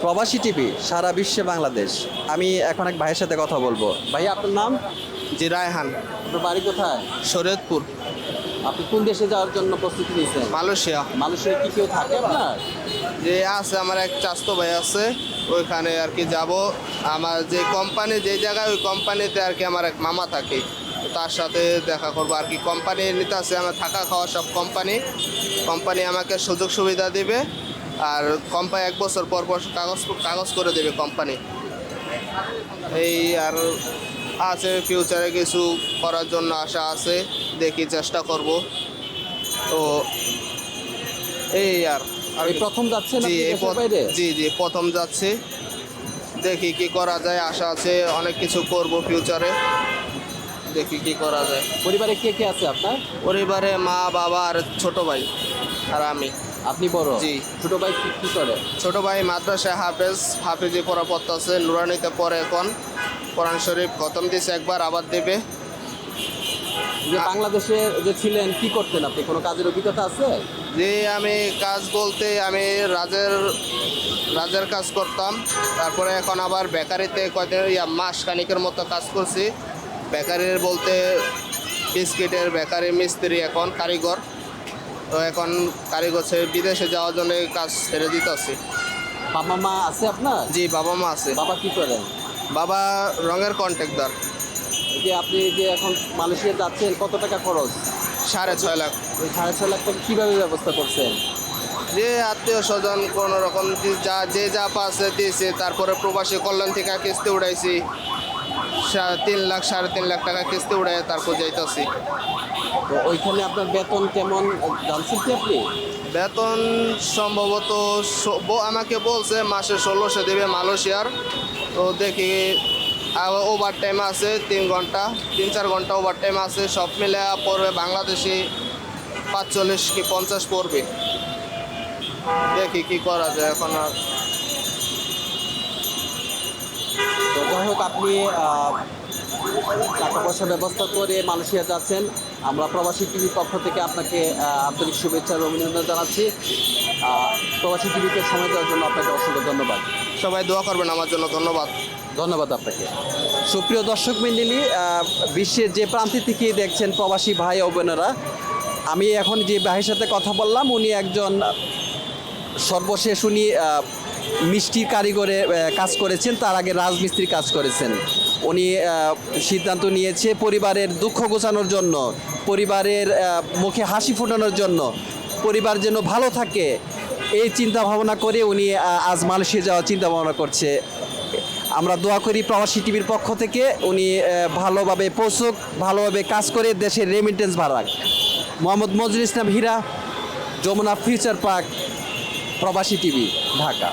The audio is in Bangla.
প্রবাসী টিভি সারা বিশ্বে বাংলাদেশ। আমি এখন এক ভাইয়ের সাথে কথা বলবো। ভাই, আপনার নাম? জি, রায়হান। আপনার বাড়ি কোথায়? শরীয়তপুর। আপনি কোন দেশে যাওয়ার জন্য প্রস্তুতি নিয়েছেন? মালয়েশিয়া। মালয়েশিয়ায় কি কেউ থাকে আপনার? যে আছে, আমার এক চাচতো ভাই আছে, ওইখানে আর কি যাব। আমার যে কোম্পানি যে জায়গায়, ওই কোম্পানিতে আর কি আমার এক মামা থাকে, তো তার সাথে দেখা করবো আর কি। কোম্পানি নিতে আছে আমার থাকা খাওয়া সব কোম্পানি আমাকে সুযোগ সুবিধা দেবে। আর কোম্পানি 1 বছর পর পর কাগজ করে দেবে কোম্পানি। এই আর আছে, ফিউচারে কিছু করার জন্য আশা আছে, দেখি চেষ্টা করব। তো এই আর এই প্রথম যাচ্ছেন জি আপনি এই দেশের বাইরে? জি প্রথম যাচ্ছি, দেখি কি করা যায়। আশা আছে অনেক কিছু করব ফিউচারে, দেখি কি করা যায়। পরিবারে কে কে আছে আপনার? পরিবারে মা বাবা আর ছোট ভাই আর আমি। আপনি বড়? জি। ছোট ভাই কি কি করে? ছোট ভাই মাদ্রাসায় হাফেজি পড়া পড়তেছে, নুরানিতে পড়ে এখন। কোরআন শরীফ খতম দিয়েছে একবার, আবার দেবে। যে বাংলাদেশে যে ছিলেন কি করতেন আপনি? কোনো কাজের অভিজ্ঞতা আছে? যে আমি কাজ বলতে আমি রাজের কাজ করতাম, তারপরে এখন আবার বেকারিতে কয়দিন মাস খানিকের মতো কাজ করছি। বেকারির বলতে বিস্কিটের বেকারি মিস্ত্রি, এখন কারিগর। তো এখন কারিগর ছেড়ে বিদেশে যাওয়ার জন্য কাজ ছেড়ে দিতেছি। বাবা মা আছে আপনার? জি, বাবা মা আছে। বাবা কি করেন? বাবা রঙের কন্ট্রাক্টর। যে আপনি যে এখন মালয়েশিয়া যাচ্ছেন, কত টাকা খরচ? 6.5 লাখ। ওই 6.5 লাখ টাকা কীভাবে ব্যবস্থা করছেন? যে আত্মীয় স্বজন কোনো রকম যা পাশে দিয়েছে, তারপরে প্রবাসী কল্যাণ থেকে কিস্তি উঠাইছি। 3 লাখ 3.5 লাখ টাকা কিস্তি উঠাই তারপর যাইতেছি। তো ওইখানে আপনার বেতন কেমন জানছেন কি আপনি? বেতন সম্ভবত আমাকে বলছে মাসে 1600 দেবে মালয়েশিয়ার। তো দেখি, ওভার টাইম আছে 3 ঘন্টা ওভার টাইম আছে, সব মিলে পড়বে বাংলাদেশি 45 কি 50 পড়বে। দেখি কি করা যায় এখন। আর তো যাই হোক, আপনি টাকা পয়সার ব্যবস্থা করে মালয়েশিয়া যাচ্ছেন। আমরা প্রবাসী টিভির পক্ষ থেকে আপনাকে আন্তরিক শুভেচ্ছা এবং অভিনন্দন জানাচ্ছি। প্রবাসী টিভিকে সময় দেওয়ার জন্য আপনাকে অসংখ্য ধন্যবাদ। সবাই দোয়া করবেন আমার জন্য। ধন্যবাদ। ধন্যবাদ আপনাকে। সুপ্রিয় দর্শক মণ্ডলী, বিশ্বের যে প্রান্তে থেকে দেখছেন প্রবাসী ভাই ও বোনেরা, আমি এখন যে ভাইয়ের সাথে কথা বললাম, উনি একজন সর্বশেষ উনি মিষ্টির কারিগরে কাজ করেছেন, তার আগে রাজমিস্ত্রি কাজ করেছেন। উনি সিদ্ধান্ত নিয়েছে পরিবারের দুঃখ ঘোচানোর জন্য, পরিবারের মুখে হাসি ফোটানোর জন্য, পরিবার যেন ভালো থাকে, এই চিন্তা ভাবনা করে উনি আজ মালয়েশিয়া যাওয়ার চিন্তা ভাবনা করছে। আমরা দোয়া করি প্রবাসী টিভির পক্ষ থেকে উনি ভালোভাবে পৌঁছুক, ভালোভাবে কাজ করে দেশের রেমিটেন্স বাড়াক। মোহাম্মদ মজরুল ইসলাম হীরা, যমুনা ফিউচার পার্ক, প্রবাসী টিভি, ঢাকা।